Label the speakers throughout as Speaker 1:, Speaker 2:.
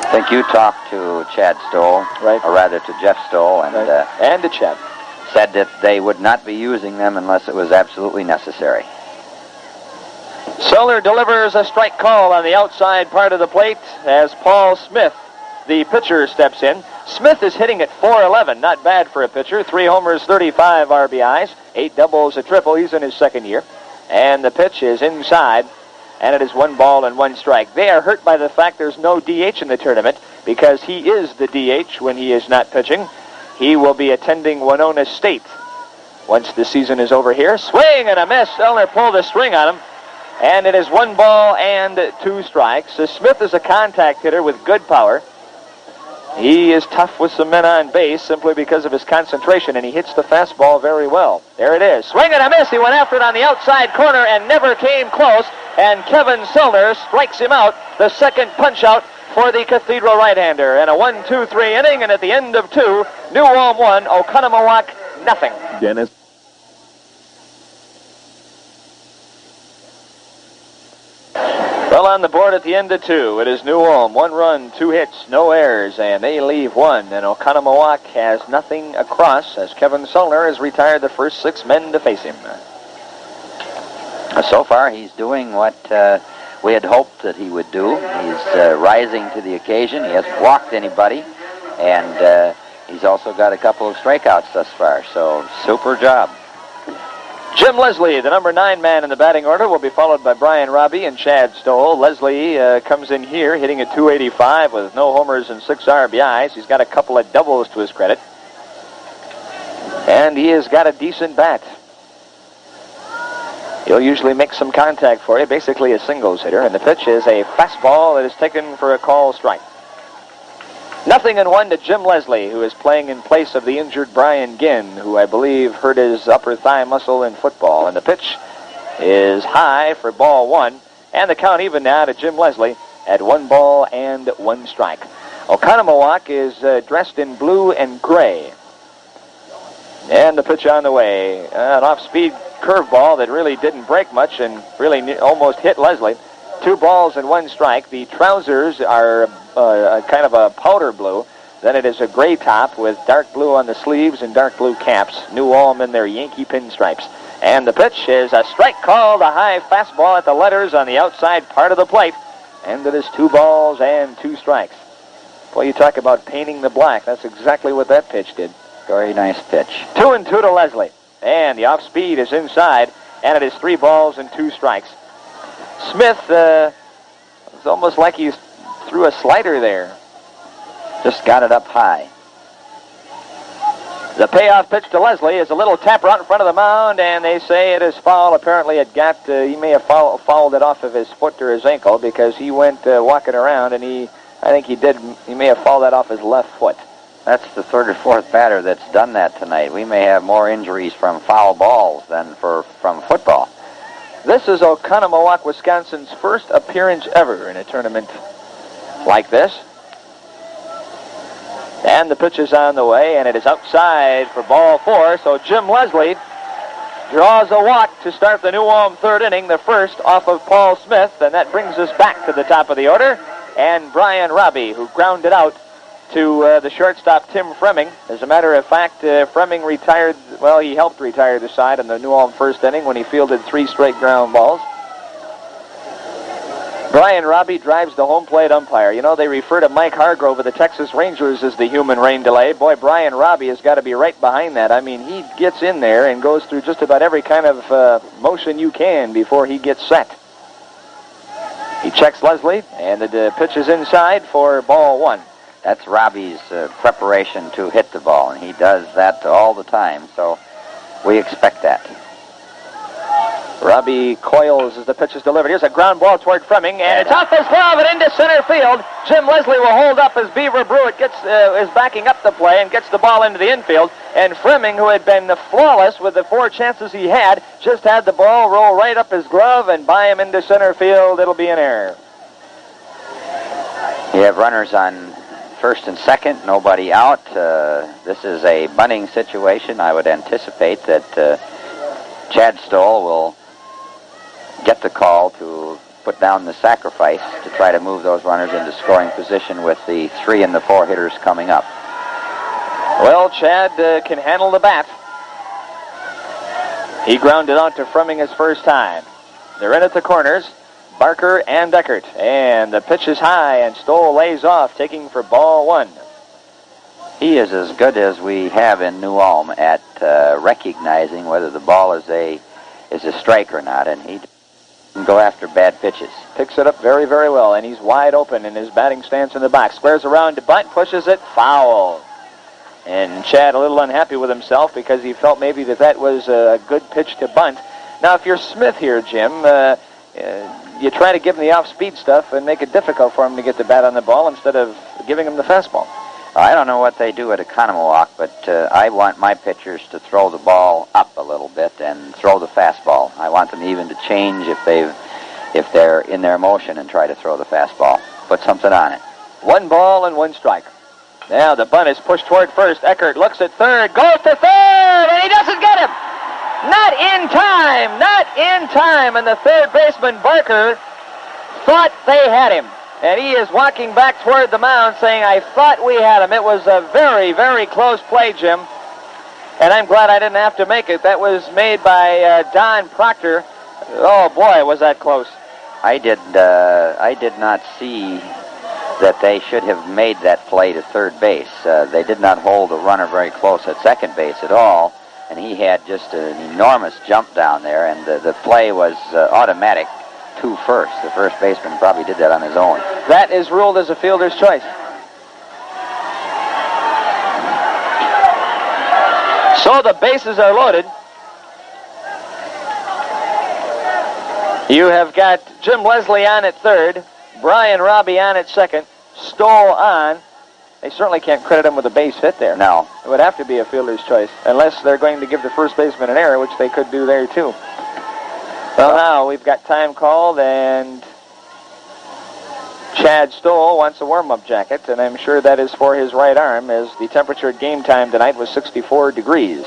Speaker 1: I think you talked to Chad Stoll,
Speaker 2: right,
Speaker 1: or rather to Jeff Stoll, and
Speaker 2: right. And to Chad.
Speaker 1: Said that they would not be using them unless it was absolutely necessary.
Speaker 2: Zoellner delivers a strike call on the outside part of the plate as Paul Smith, the pitcher, steps in. Smith is hitting at .411, not bad for a pitcher. 3 homers, 35 RBIs, 8 doubles, a triple. He's in his second year. And the pitch is inside, and it is 1 ball and 1 strike. They are hurt by the fact there's no DH in the tournament because he is the DH when he is not pitching. He will be attending Winona State once the season is over here. Swing and a miss. Zoellner pulled a string on him. And it is 1 ball and 2 strikes. Smith is a contact hitter with good power. He is tough with some men on base simply because of his concentration, and he hits the fastball very well. There it is. Swing and a miss. He went after it on the outside corner and never came close. And Kevin Zoellner strikes him out. The second punch out for the Cathedral right-hander. And a 1-2-3 inning, and at the end of 2, New Ulm 1, Oconomowoc nothing.
Speaker 3: Dennis.
Speaker 2: Well, on the board at the end of 2, it is New Ulm. 1 run, 2 hits, no errors, and they leave 1. And Oconomowoc has nothing across as Kevin Zoellner has retired the first 6 men to face him.
Speaker 1: So far, he's doing what we had hoped that he would do. He's rising to the occasion. He hasn't walked anybody, and he's also got a couple of strikeouts thus far. So, super job.
Speaker 2: Jim Leslie, the number 9 man in the batting order, will be followed by Brian Robbie and Chad Stoll. Leslie comes in here hitting at .285 with no homers and 6 RBIs. He's got a couple of doubles to his credit. And he has got a decent bat. He'll usually make some contact for you, basically a singles hitter. And the pitch is a fastball that is taken for a call strike. 0-1 to Jim Leslie, who is playing in place of the injured Brian Ginn, who I believe hurt his upper thigh muscle in football. And the pitch is high for ball 1. And the count even now to Jim Leslie at 1 ball and 1 strike. Oconomowoc is dressed in blue and gray. And the pitch on the way. An off-speed curveball that really didn't break much and really almost hit Leslie. 2 balls and 1 strike. The trousers are kind of a powder blue. Then it is a gray top with dark blue on the sleeves and dark blue caps. New Ulm in their Yankee pinstripes. And the pitch is a strike call, the high fastball at the letters on the outside part of the plate. And it is 2 balls and 2 strikes. Boy, you talk about painting the black. That's exactly what that pitch did.
Speaker 1: Very nice pitch.
Speaker 2: 2-2 to Leslie. And the off-speed is inside, and it is 3 balls and 2 strikes. Smith, it's almost like he threw a slider there.
Speaker 1: Just got it up high.
Speaker 2: The payoff pitch to Leslie is a little tap right in front of the mound, and they say it is foul. Apparently it got, he may have fouled it off of his foot or his ankle because he went walking around, and he may have fouled that off his left foot.
Speaker 1: That's the 3rd or 4th batter that's done that tonight. We may have more injuries from foul balls than from football.
Speaker 2: This is Oconomowoc, Wisconsin's first appearance ever in a tournament like this. And the pitch is on the way, and it is outside for ball 4. So Jim Leslie draws a walk to start the New Ulm 3rd inning, the first off of Paul Smith, and that brings us back to the top of the order. And Brian Robbie, who grounded out to the shortstop, Tim Fremming. As a matter of fact, Fremming retired, well, he helped retire the side in the New Ulm 1st inning when he fielded 3 straight ground balls. Brian Robbie drives the home plate umpire. You know, they refer to Mike Hargrove of the Texas Rangers as the human rain delay. Boy, Brian Robbie has got to be right behind that. I mean, he gets in there and goes through just about every kind of motion you can before he gets set. He checks Leslie, and the pitch is inside for ball 1.
Speaker 1: That's Robbie's preparation to hit the ball, and he does that all the time, so we expect that.
Speaker 2: Robbie coils as the pitch is delivered. Here's a ground ball toward Fremming, and it's off his glove and into center field. Jim Leslie will hold up as Beaver Brewitt is backing up the play and gets the ball into the infield. And Fremming, who had been flawless with the 4 chances he had, just had the ball roll right up his glove and by him into center field. It'll be an error.
Speaker 1: You have runners on 1st and 2nd, nobody out. This is a bunting situation. I would anticipate that Chad Stoll will get the call to put down the sacrifice to try to move those runners into scoring position with the 3 and the 4 hitters coming up.
Speaker 2: Well, Chad can handle the bat. He grounded out to Fremming his first time. They're in at the corners, Barker and Eckert. And the pitch is high, and Stoll lays off, taking for ball 1.
Speaker 1: He is as good as we have in New Ulm at recognizing whether the ball is a strike or not, and he can go after bad pitches.
Speaker 2: Picks it up very, very well, and he's wide open in his batting stance in the box. Squares around to bunt, pushes it, foul. And Chad a little unhappy with himself because he felt maybe that was a good pitch to bunt. Now, if you're Smith here, Jim, you try to give him the off-speed stuff and make it difficult for him to get the bat on the ball instead of giving him the fastball.
Speaker 1: I don't know what they do at Economowalk, but I want my pitchers to throw the ball up a little bit and throw the fastball. I want them even to change if they're in their motion and try to throw the fastball. Put something on it.
Speaker 2: 1 ball and 1 strike. Now the bunt is pushed toward first. Eckert looks at third, goes to third, and he doesn't get him. Not in time, not in time. And the third baseman, Barker, thought they had him. And he is walking back toward the mound saying, I thought we had him. It was a very, very close play, Jim. And I'm glad I didn't have to make it. That was made by Don Proctor. Oh, boy, was that close.
Speaker 1: I did not see that they should have made that play to third base. They did not hold the runner very close at second base at all. And he had just an enormous jump down there. And the play was automatic to first. The first baseman probably did that on his own.
Speaker 2: That is ruled as a fielder's choice. So the bases are loaded. You have got Jim Leslie on at third, Brian Robbie on at second, Stoll on. They certainly can't credit him with a base hit there.
Speaker 1: No.
Speaker 2: It would have to be a fielder's choice, unless they're going to give the first baseman an error, which they could do there too. Well, now we've got time called, and Chad Stoll wants a warm-up jacket, and I'm sure that is for his right arm, as the temperature at game time tonight was 64 degrees.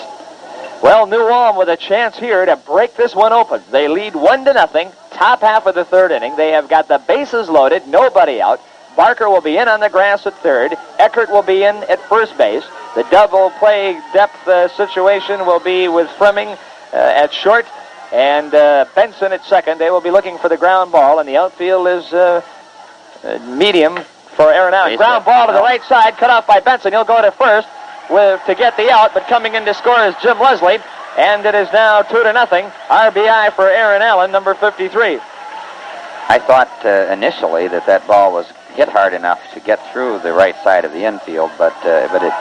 Speaker 2: Well, New Ulm with a chance here to break this one open. They lead 1-0, top half of the third inning. They have got the bases loaded, nobody out. Barker will be in on the grass at third. Eckert will be in at first base. The double play depth situation will be with Fremming at short, and Benson at second. They will be looking for the ground ball, and the outfield is medium for Aaron Allen. Ground ball to the right side, cut off by Benson. He'll go to first to get the out, but coming in to score is Jim Leslie, and it is now 2-0. RBI for Aaron Allen, number 53.
Speaker 1: I thought initially that ball was hit hard enough to get through the right side of the infield, but it,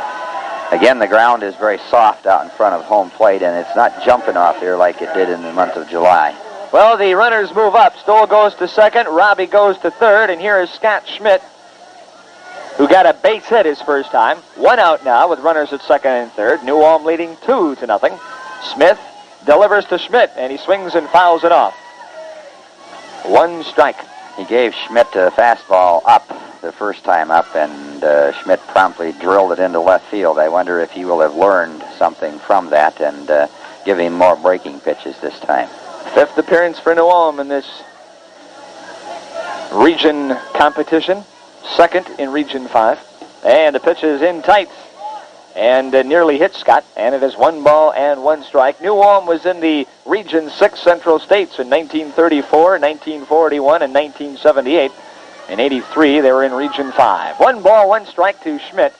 Speaker 1: again, the ground is very soft out in front of home plate, and it's not jumping off here like it did in the month of July.
Speaker 2: Well, the runners move up. Stoll goes to second, Robbie goes to third, and here is Scott Schmidt, who got a base hit his first time. 1 out now with runners at second and third. New Ulm leading 2-0. Smith delivers to Schmidt, and he swings and fouls it off. 1 strike.
Speaker 1: He gave Schmidt a fastball up the first time up, and Schmidt promptly drilled it into left field. I wonder if he will have learned something from that and give him more breaking pitches this time.
Speaker 2: 5th appearance for New Ulm in this region competition. 2nd in Region 5. And the pitch is in tight and nearly hit Scott, and it is 1 ball and 1 strike. New Ulm was in the Region 6 Central States in 1934, 1941, and 1978. In 83, they were in Region 5. 1 ball, 1 strike to Schmidt,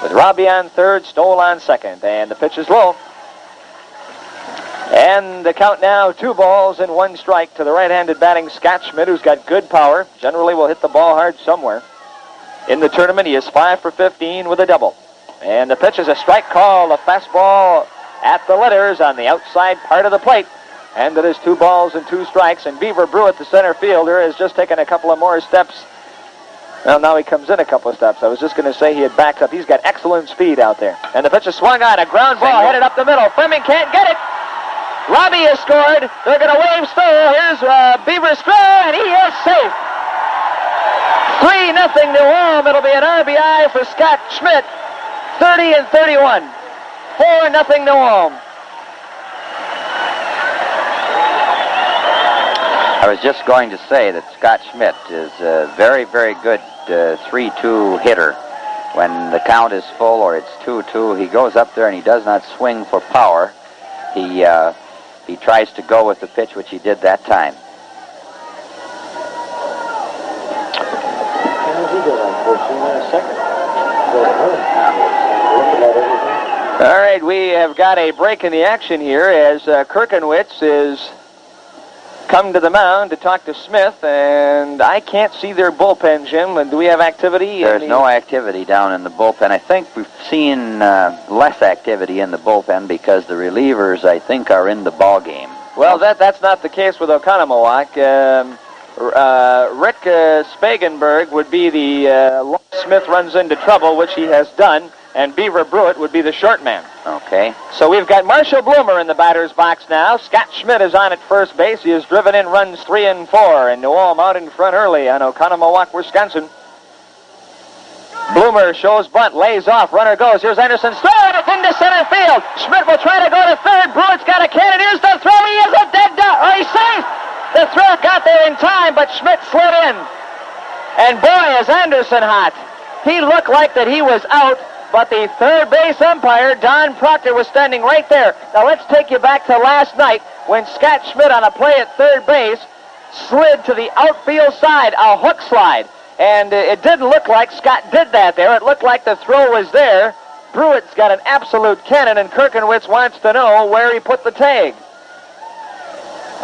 Speaker 2: with Robbie on third, Stoll on second, and the pitch is low. And the count now, 2 balls and 1 strike to the right-handed batting Scott Schmidt, who's got good power. Generally will hit the ball hard somewhere. In the tournament, he is 5 for 15 with a double. And the pitch is a strike call, a fastball at the letters on the outside part of the plate. And it is 2 balls and 2 strikes. And Beaver Brewitt, the center fielder, has just taken a couple of more steps. Well, now he comes in a couple of steps. I was just going to say he had backed up. He's got excellent speed out there. And the pitch is swung on, a ground ball headed up the middle. Fremming can't get it. Robbie has scored. They're going to wave Stoll. Here's Beaver Stoll, and he is safe. 3-0 New Ulm. It'll be an RBI for Scott Schmidt. 30 and 31. 4-0 New Ulm.
Speaker 1: I was just going to say that Scott Schmidt is a very, very good 3-2 hitter. When the count is full or it's 2-2, he goes up there and he does not swing for power. He tries to go with the pitch, which he did that time.
Speaker 2: All right, we have got a break in the action here as Kirkenwitz is come to the mound to talk to Smith, and I can't see their bullpen, Jim. And do we have activity?
Speaker 1: There's no activity down in the bullpen. I think we've seen less activity in the bullpen because the relievers, I think, are in the ball game.
Speaker 2: Well, that's not the case with Oconomowoc. Rick Spagenberg would be the Smith runs into trouble, which he has done, and Beaver Brewitt would be the short man.
Speaker 1: Okay.
Speaker 2: So we've got Marshall Bloomer in the batter's box now. Scott Schmidt is on at first base. He has driven in runs 3 and 4, and New Ulm out in front early on Oconomowoc, Wisconsin. Bloomer shows bunt, lays off, runner goes. Here's Anderson, throwing it into center field. Schmidt will try to go to third. Brewitt's got a cannon. Here's the throw. He is a dead duck. Oh, he's safe. The throw got there in time, but Schmidt slid in. And boy, is Anderson hot. He looked like that he was out, but the third base umpire, Don Proctor, was standing right there. Now let's take you back to last night when Scott Schmidt on a play at third base slid to the outfield side, a hook slide. And it didn't look like Scott did that there. It looked like the throw was there. Brewitt's got an absolute cannon, and Kirkenwitz wants to know where he put the tag.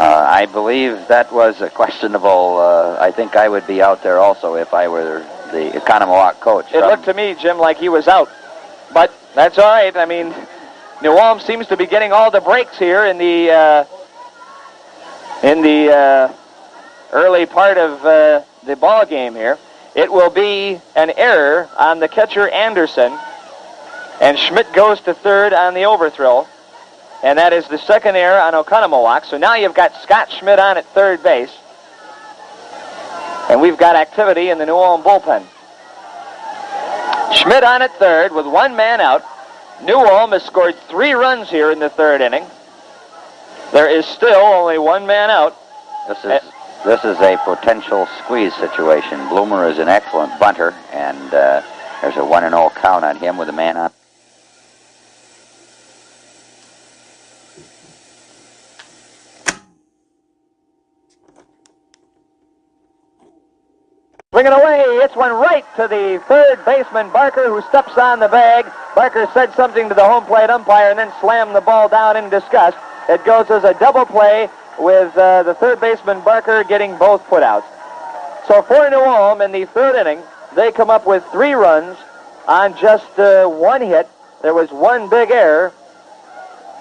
Speaker 1: I believe that was a questionable. I think I would be out there also if I were the Oconomowoc coach.
Speaker 2: It looked to me, Jim, like he was out. But that's all right. I mean, New Ulm seems to be getting all the breaks here in the early part of the ball game here. It will be an error on the catcher Anderson, and Schmidt goes to third on the overthrow. And that is the second error on Oconomowoc. So now you've got Scott Schmidt on at third base. And we've got activity in the New Ulm bullpen. Schmidt on at third with one man out. New Ulm has scored 3 runs here in the third inning. There is still only one man out.
Speaker 1: This is a potential squeeze situation. Bloomer is an excellent bunter, and there's a 1-0 count on him with a man on.
Speaker 2: Swinging away, it's one right to the third baseman, Barker, who steps on the bag. Barker said something to the home plate umpire and then slammed the ball down in disgust. It goes as a double play with the third baseman, Barker, getting both putouts. So for New Ulm in the third inning, they come up with 3 runs on just 1 hit. There was 1 big error,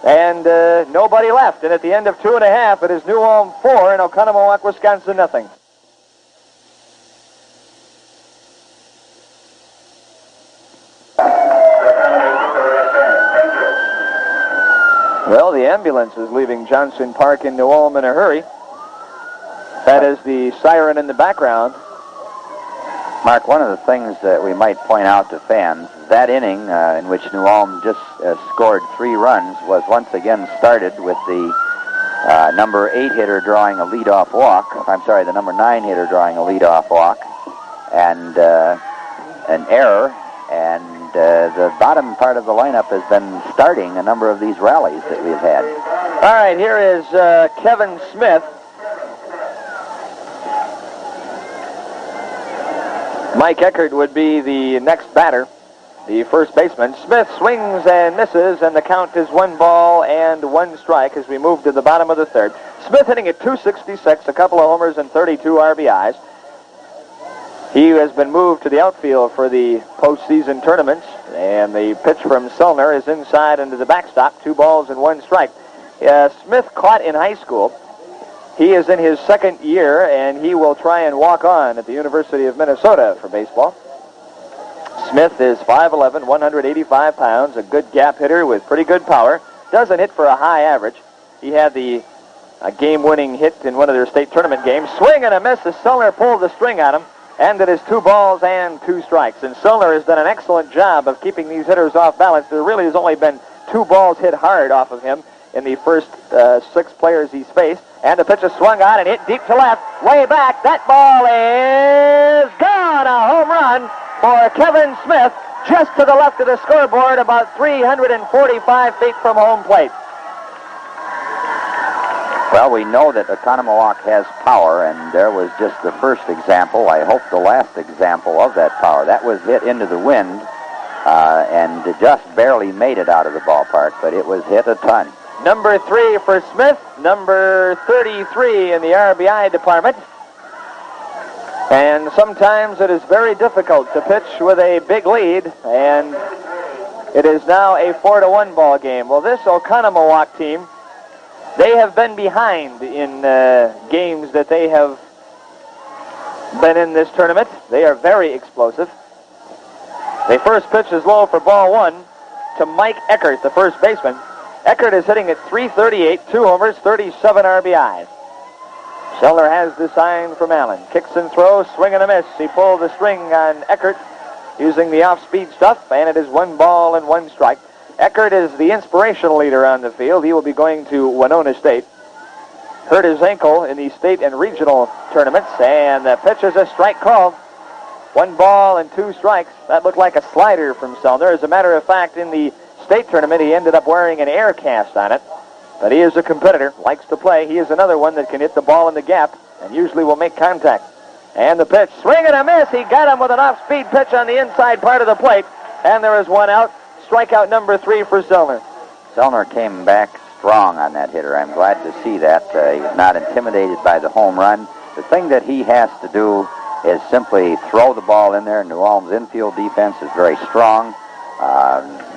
Speaker 2: and nobody left. And at the end of 2.5, it is New Ulm 4 and Oconomowoc, Wisconsin, nothing. Well, the ambulance is leaving Johnson Park in New Ulm in a hurry. That is the siren in the background.
Speaker 1: Mark, one of the things that we might point out to fans, that inning in which New Ulm just scored 3 runs was once again started with the number 8 hitter drawing a leadoff walk. I'm sorry, the number 9 hitter drawing a leadoff walk, and an error. And the bottom part of the lineup has been starting a number of these rallies that we've had.
Speaker 2: All right, here is Kevin Smith. Mike Eckert would be the next batter, the first baseman. Smith swings and misses, and the count is 1 ball and 1 strike as we move to the bottom of the third. Smith hitting at .266, a couple of homers and 32 RBIs. He has been moved to the outfield for the postseason tournaments, and the pitch from Selner is inside into the backstop, 2 balls and 1 strike. Smith caught in high school. He is in his 2nd year, and he will try and walk on at the University of Minnesota for baseball. Smith is 5'11", 185 pounds, a good gap hitter with pretty good power. Doesn't hit for a high average. He had the game-winning hit in one of their state tournament games. Swing and a miss as Selner pulled the string on him. And it is 2 balls and 2 strikes. And Selner has done an excellent job of keeping these hitters off balance. There really has only been 2 balls hit hard off of him in the first 6 players he's faced. And the pitch is swung on and hit deep to left. Way back. That ball is gone. A home run for Kevin Smith, just to the left of the scoreboard, about 345 feet from home plate.
Speaker 1: Well, we know that Oconomowoc has power, and there was just the first example, I hope the last example of that power. That was hit into the wind, and just barely made it out of the ballpark, but it was hit a ton.
Speaker 2: Number 3 for Smith, number 33 in the RBI department. And sometimes it is very difficult to pitch with a big lead, and it is now a 4-1 ball game. Well, this Oconomowoc team, they have been behind in games that they have been in this tournament. They are very explosive. The first pitch is low for ball 1 to Mike Eckert, the first baseman. Eckert is hitting at .338, 2 homers, 37 RBIs. Sellner has the sign from Allen. Kicks and throws, swing and a miss. He pulled the string on Eckert using the off-speed stuff, and it is 1 ball and 1 strike. Eckert is the inspirational leader on the field. He will be going to Winona State. Hurt his ankle in the state and regional tournaments, and the pitch is a strike called. 1 ball and 2 strikes. That looked like a slider from Sellner. As a matter of fact, in the state tournament, he ended up wearing an air cast on it. But he is a competitor, likes to play. He is another one that can hit the ball in the gap and usually will make contact. And the pitch, swing and a miss. He got him with an off-speed pitch on the inside part of the plate. And there is 1 out. Strikeout number 3 for Sellner.
Speaker 1: Sellner came back strong on that hitter. I'm glad to see that. He was not intimidated by the home run. The thing that he has to do is simply throw the ball in there. New Ulm's infield defense is very strong.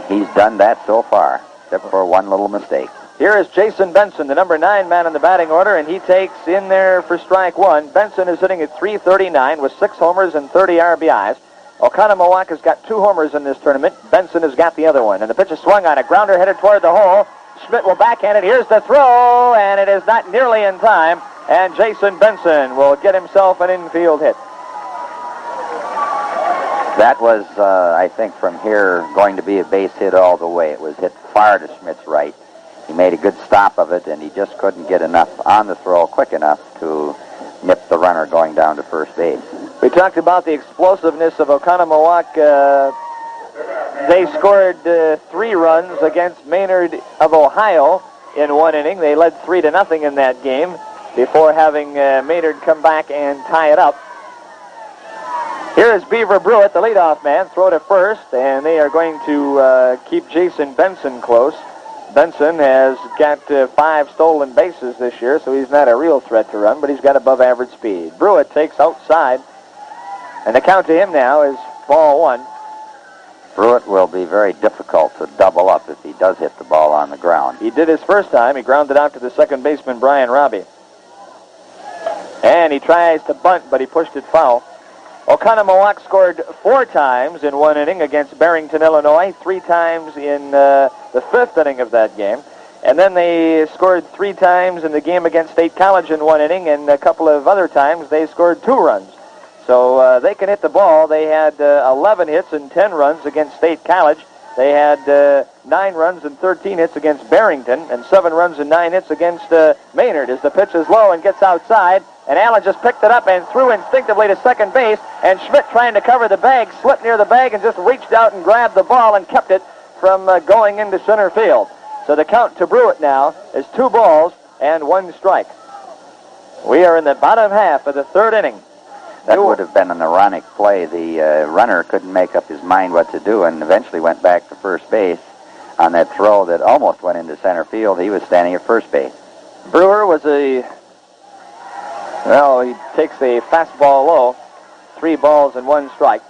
Speaker 1: He's done that so far, except for 1 little mistake.
Speaker 2: Here is Jason Benson, the number 9 man in the batting order, and he takes in there for strike 1. Benson is hitting at .339 with 6 homers and 30 RBIs. Oconomowoc has got 2 homers in this tournament. Benson has got the other one. And the pitch is swung on. A grounder headed toward the hole. Schmidt will backhand it. Here's the throw, and it is not nearly in time. And Jason Benson will get himself an infield hit.
Speaker 1: That was, I think, from here going to be a base hit all the way. It was hit far to Schmidt's right. He made a good stop of it, and he just couldn't get enough on the throw quick enough to nip the runner going down to first base.
Speaker 2: We talked about the explosiveness of Oconomowoc. They scored 3 runs against Maynard of Ohio in 1 inning. They led 3-0 in that game before having Maynard come back and tie it up. Here is Beaver Brewitt, the leadoff man, throw to first, and they are going to keep Jason Benson close. Benson has got 5 stolen bases this year, so he's not a real threat to run, but he's got above average speed. Brewitt takes outside, and the count to him now is ball 1.
Speaker 1: Brewitt will be very difficult to double up if he does hit the ball on the ground.
Speaker 2: He did his first time. He grounded out to the second baseman, Brian Robbie. And he tries to bunt, but he pushed it foul. Oconomowoc scored 4 times in 1 inning against Barrington, Illinois, 3 times in the 5th inning of that game. And then they scored 3 times in the game against State College in 1 inning, and a couple of other times they scored 2 runs. So they can hit the ball. They had 11 hits and 10 runs against State College. They had 9 runs and 13 hits against Barrington, and 7 runs and 9 hits against Maynard. As the pitch is low and gets outside, and Allen just picked it up and threw instinctively to second base, and Schmidt, trying to cover the bag, slipped near the bag and just reached out and grabbed the ball and kept it from going into center field. So the count to Brewitt now is 2 balls and 1 strike. We are in the bottom half of the 3rd inning.
Speaker 1: That would have been an ironic play. The runner couldn't make up his mind what to do and eventually went back to first base on that throw that almost went into center field. He was standing at first base.
Speaker 2: Brewer was he takes a fastball low, 3 balls and 1 strike.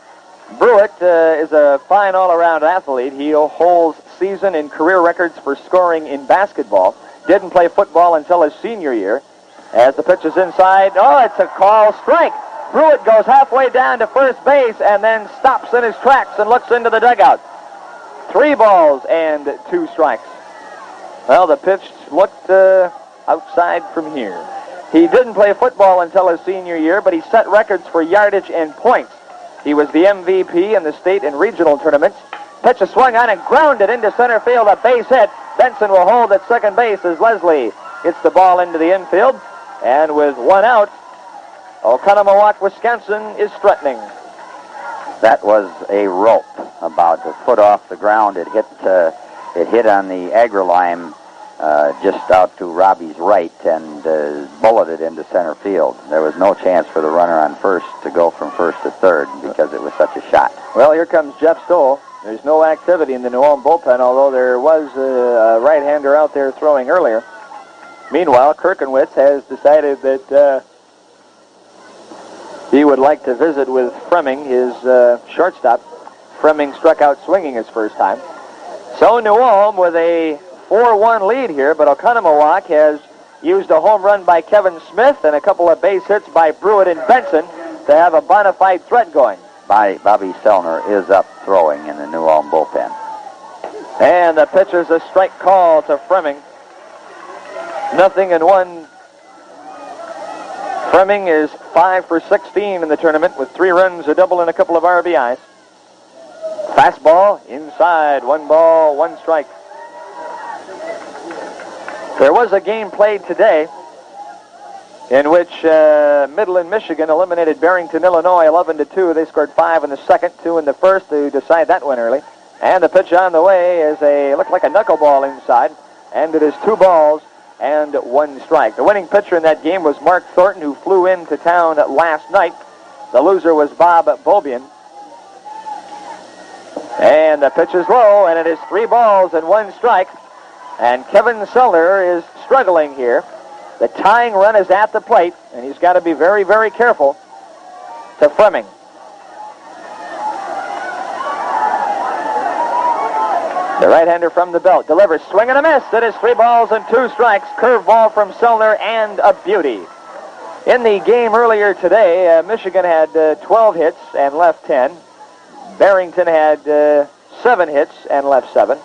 Speaker 2: Brewitt is a fine all-around athlete. He holds season and career records for scoring in basketball. Didn't play football until his senior year. As the pitch is inside, it's a call strike. Brewitt goes halfway down to first base and then stops in his tracks and looks into the dugout. 3 balls and 2 strikes. Well, the pitch looked outside from here. He didn't play football until his senior year, but he set records for yardage and points. He was the MVP in the state and regional tournaments. Pitch is swung on and grounded into center field, a base hit. Benson will hold at second base as Leslie gets the ball into the infield, and with one out, Oconomowoc, Wisconsin is threatening.
Speaker 1: That was a rope about a foot off the ground. It hit on the agri-lime just out to Robbie's right and bulleted into center field. There was no chance for the runner on first to go from first to third because it was such a shot.
Speaker 2: Well, here comes Jeff Stoll. There's no activity in the New Ulm bullpen, although there was a right-hander out there throwing earlier. Meanwhile, Kirkenwitz has decided that he would like to visit with Fremming, his shortstop. Fremming struck out swinging his first time. So New Ulm with a 4-1 lead here, but Oconomowoc has used a home run by Kevin Smith and a couple of base hits by Brewitt and Benson to have a bona fide threat going.
Speaker 1: Bobby Selner is up throwing in the New Ulm bullpen.
Speaker 2: And the pitcher's a strike call to Fremming. 0-1. Fremming is 5 for 16 in the tournament with 3 runs, a double, and a couple of RBIs. Fastball inside, 1 ball, 1 strike. There was a game played today in which Midland, Michigan eliminated Barrington, Illinois 11-2. They scored 5 in the second, 2 in the first to decide that one early. And the pitch on the way is looked like a knuckleball inside, and it is 2 balls and 1 strike. The winning pitcher in that game was Mark Thornton, who flew into town last night. The loser was Bob Bobian. And the pitch is low, and it is 3 balls and 1 strike. And Kevin Sellner is struggling here. The tying run is at the plate, and he's got to be very, very careful to Fremming. The right-hander from the belt delivers, swing and a miss. It is 3 balls and 2 strikes. Curveball from Sellner and a beauty. In the game earlier today, Michigan had 12 hits and left 10. Barrington had 7 hits and left 7.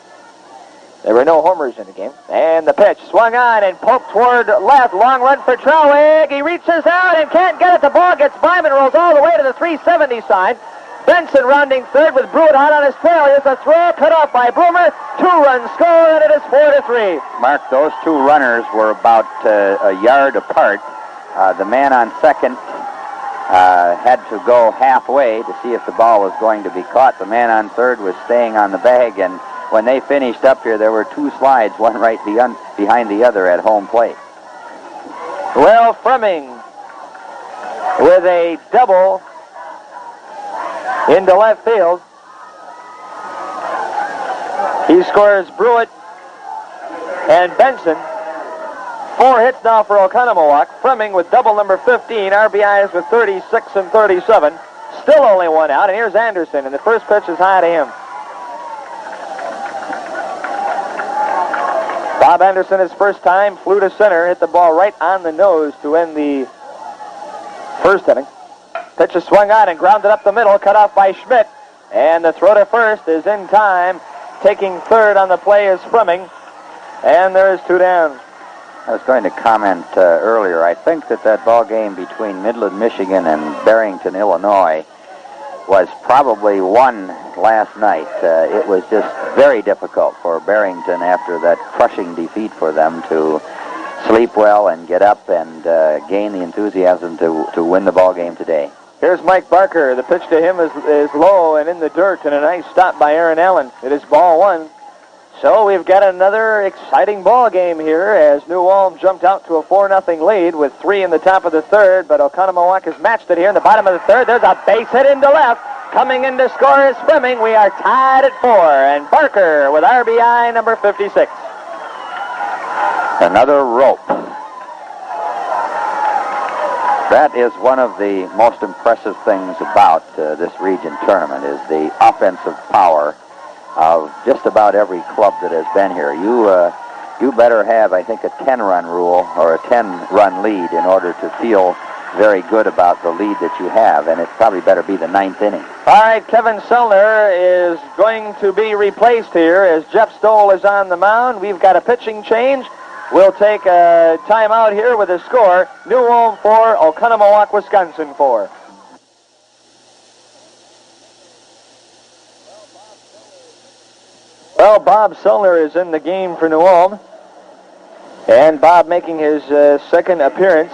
Speaker 2: There were no homers in the game. And the pitch swung on and poked toward left. Long run for Trauig. He reaches out and can't get it. The ball gets by him and rolls all the way to the 370 side. Benson rounding third with Brewitt hot on his trail. Here's a throw cut off by Bloomer. 2-run score, and it is 4-3.
Speaker 1: Mark, those 2 runners were about a yard apart. The man on second had to go halfway to see if the ball was going to be caught. The man on third was staying on the bag, and when they finished up here, there were 2 slides, one right behind the other at home plate.
Speaker 2: Well, Fremming with a double into left field. He scores Brewitt and Benson. 4 hits now for Oconomowoc. Fremming with double number 15, RBIs with 36 and 37. Still only 1 out, and here's Anderson, and the first pitch is high to him. Bob Anderson, his first time, flew to center, hit the ball right on the nose to end the first inning. Pitch is swung on and grounded up the middle, cut off by Schmidt. And the throw to first is in time. Taking third on the play is Fremming. And there's 2 down.
Speaker 1: I was going to comment earlier. I think that ball game between Midland, Michigan and Barrington, Illinois was probably won last night. It was just very difficult for Barrington after that crushing defeat for them to sleep well and get up and gain the enthusiasm to win the ball game today.
Speaker 2: Here's Mike Barker. The pitch to him is low and in the dirt, and a nice stop by Aaron Allen. It is ball 1. So we've got another exciting ball game here as New Ulm jumped out to a 4-0 lead with 3 in the top of the third, but Oconomowoc has matched it here in the bottom of the third. There's a base hit into left. Coming in to score is Fremming. We are tied at 4, and Barker with RBI number 56.
Speaker 1: Another rope. That is one of the most impressive things about this region tournament is the offensive power of just about every club that has been here. You better have, I think, a 10-run rule or a 10-run lead in order to feel very good about the lead that you have, and it probably better be the 9th inning.
Speaker 2: All right, Kevin Sellner is going to be replaced here as Jeff Stoll is on the mound. We've got a pitching change. We'll take a timeout here with a score. New Ulm 4, Oconomowoc, Wisconsin 4. Well, Bob Sellner is in the game for New Ulm. And Bob making his second appearance.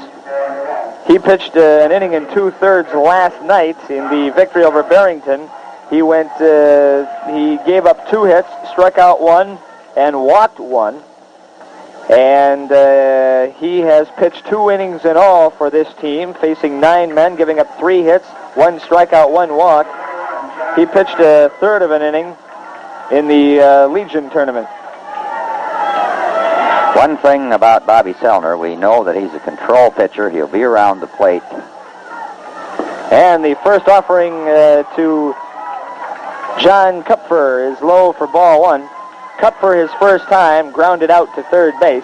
Speaker 2: He pitched an inning and 2/3 last night in the victory over Barrington. He gave up 2 hits, struck out 1, and walked 1. And he has pitched 2 innings in all for this team, facing 9 men, giving up 3 hits, 1 strikeout, 1 walk. He pitched a third of an inning in the Legion tournament.
Speaker 1: One thing about Bobby Selner, we know that he's a control pitcher. He'll be around the plate.
Speaker 2: And the first offering to John Kupfer is low for ball 1. Kupfer, his first time, grounded out to third base.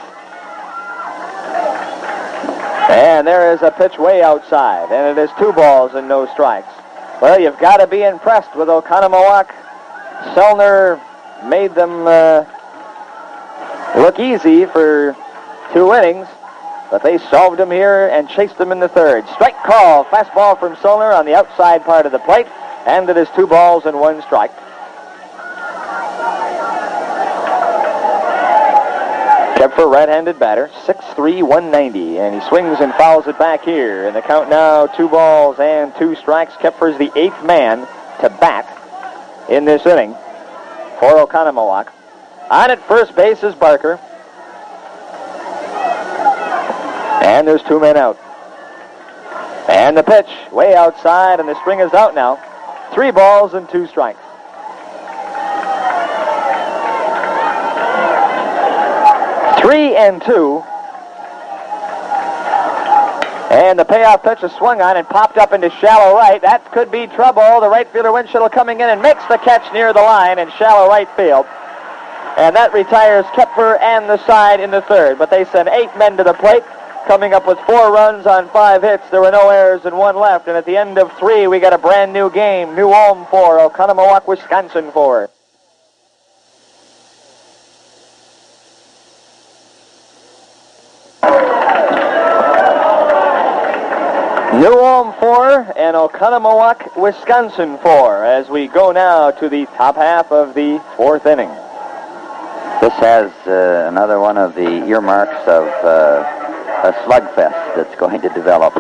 Speaker 2: And there is a pitch way outside, and it is 2 balls and no strikes. Well, you've got to be impressed with Oconomowoc. Selner made them look easy for 2 innings, but they solved him here and chased him in the third. Strike call, fastball from Selner on the outside part of the plate, and it is 2 balls and 1 strike. Kupfer, right-handed batter, 6'3", 190, and he swings and fouls it back here. And the count now, 2 balls and 2 strikes. Kupfer's the 8th man to bat in this inning for Oconomowoc. On at first base is Barker. And there's 2 men out. And the pitch, way outside, and the string is out now. 3 balls and 2 strikes. Three and 2. And the payoff pitch is swung on and popped up into shallow right. That could be trouble. The right fielder Winchell coming in and makes the catch near the line in shallow right field. And that retires Kupfer and the side in the third. But they send 8 men to the plate, coming up with 4 runs on 5 hits. There were no errors and 1 left. And at the end of 3, we got a brand new game. New Ulm 4, Oconomowoc, Wisconsin 4. New Ulm 4 and Oconomowoc, Wisconsin 4, as we go now to the top half of the 4th inning.
Speaker 1: This has another one of the earmarks of a slugfest that's going to develop.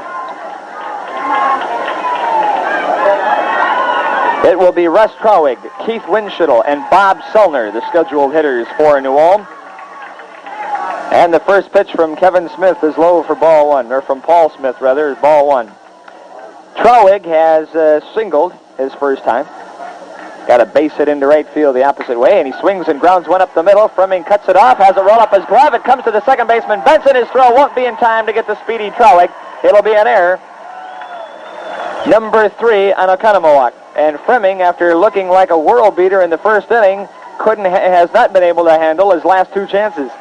Speaker 2: It will be Russ Trawig, Keith Winchittle, and Bob Selner, the scheduled hitters for New Ulm. And the first pitch from Kevin Smith is low for ball 1, or from Paul Smith, rather, is ball 1. Trawig has singled his first time. Got a base hit into right field the opposite way, and he swings and grounds one up the middle. Fleming cuts it off, has it roll up his glove. It comes to the second baseman. Benson, his throw won't be in time to get the speedy Trawig. It'll be an error. Number 3 on Oconomowoc. And Fleming, after looking like a world beater in the first inning, has not been able to handle his last 2 chances.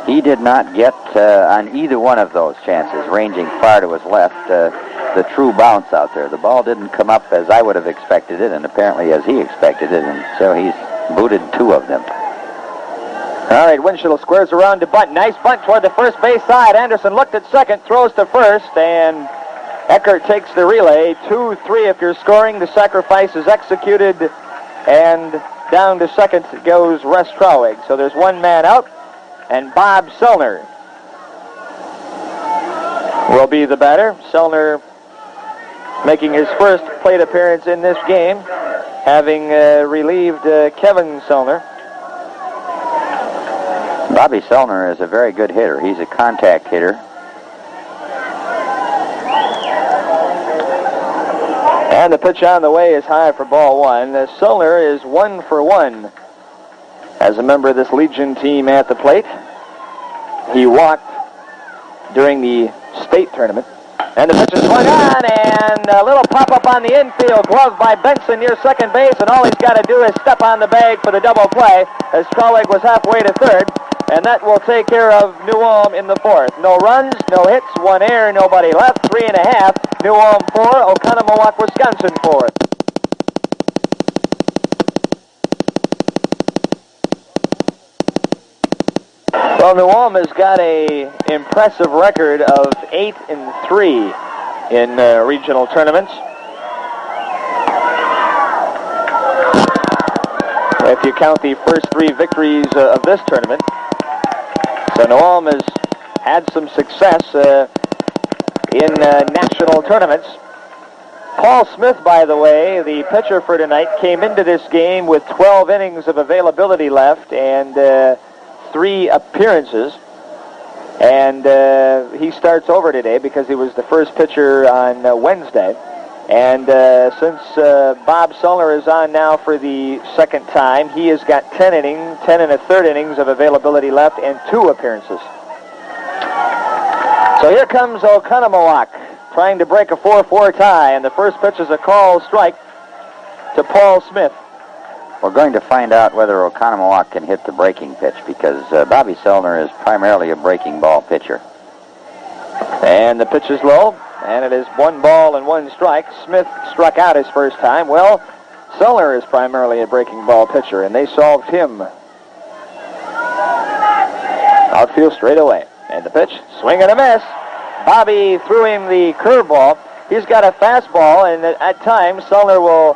Speaker 1: He did not get on either one of those chances, ranging far to his left, the true bounce out there. The ball didn't come up as I would have expected it, and apparently as he expected it, and so he's booted 2 of them.
Speaker 2: All right, Winchell squares around to bunt. Nice bunt toward the first base side. Anderson looked at second, throws to first, and Eckert takes the relay. 2-3 if you're scoring. The sacrifice is executed, and down to second goes Russ Trawig. So there's 1 man out. And Bob Selner will be the batter. Selner making his first plate appearance in this game, having relieved Kevin Selner.
Speaker 1: Bobby Selner is a very good hitter. He's a contact hitter.
Speaker 2: And the pitch on the way is high for ball 1. Selner is 1 for 1 as a member of this Legion team at the plate. He walked during the state tournament. And the pitch is swung on, and a little pop-up on the infield, glove by Benson near second base, and all he's got to do is step on the bag for the double play, as Trawig was halfway to third, and that will take care of New Ulm in the 4th. No runs, no hits, 1 error, nobody left, 3.5. New Ulm 4, Oconomowoc, Wisconsin 4. Well, New Ulm has got a impressive record of 8-3 in regional tournaments. If you count the first 3 victories of this tournament. So New Ulm has had some success in national tournaments. Paul Smith, by the way, the pitcher for tonight, came into this game with 12 innings of availability left and 3 appearances. And he starts over today because he was the first pitcher on Wednesday. And since Bob Sullner is on now for the second time, he has got 10 and a third innings of availability left and 2 appearances. So here comes Oconomowoc trying to break a 4-4 tie, and the first pitch is a called strike to Paul Smith.
Speaker 1: We're going to find out whether Oconomowoc can hit the breaking pitch because Bobby Selner is primarily a breaking ball pitcher.
Speaker 2: And the pitch is low, and it is 1 ball and 1 strike. Smith struck out his first time. Well, Selner is primarily a breaking ball pitcher, and they solved him. Outfield straight away. And the pitch, swing and a miss. Bobby threw him the curveball. He's got a fastball, and at times Selner will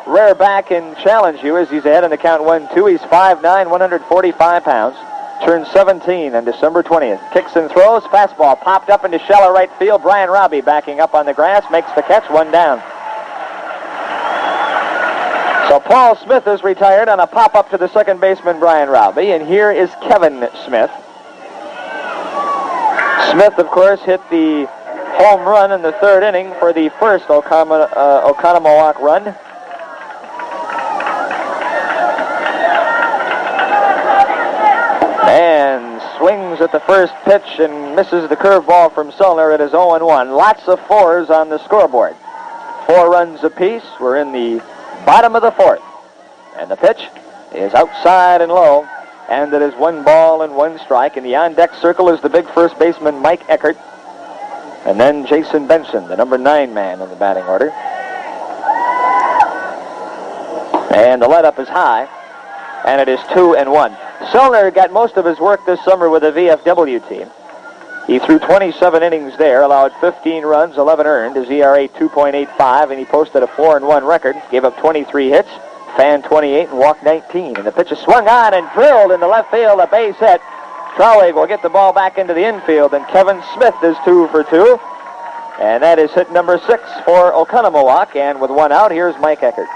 Speaker 2: rear back and challenge you as he's ahead in the count 1-2. He's 5'9", 145 pounds. Turned 17 on December 20th. Kicks and throws. Fastball popped up into shallow right field. Brian Robbie backing up on the grass. Makes the catch. 1 down. So Paul Smith is retired on a pop-up to the second baseman, Brian Robbie. And here is Kevin Smith. Smith, of course, hit the home run in the 3rd inning for the first Oconomowoc run. And swings at the first pitch and misses the curveball from Selner. It is 0-1. Lots of 4s on the scoreboard. 4 runs apiece. We're in the bottom of the 4th. And the pitch is outside and low. And it is 1 ball and 1 strike. In the on-deck circle is the big first baseman, Mike Eckert. And then Jason Benson, the number 9 man in the batting order. And the let-up is high. And it is 2-1. Selner got most of his work this summer with the VFW team. He threw 27 innings there, allowed 15 runs, 11 earned, his ERA 2.85, and he posted a 4-1 record, gave up 23 hits, fanned 28, and walked 19. And the pitch is swung on and drilled into left field, a base hit. Traurig will get the ball back into the infield, and Kevin Smith is 2 for 2. And that is hit number 6 for Oconomowoc, and with 1 out, here's Mike Eckert.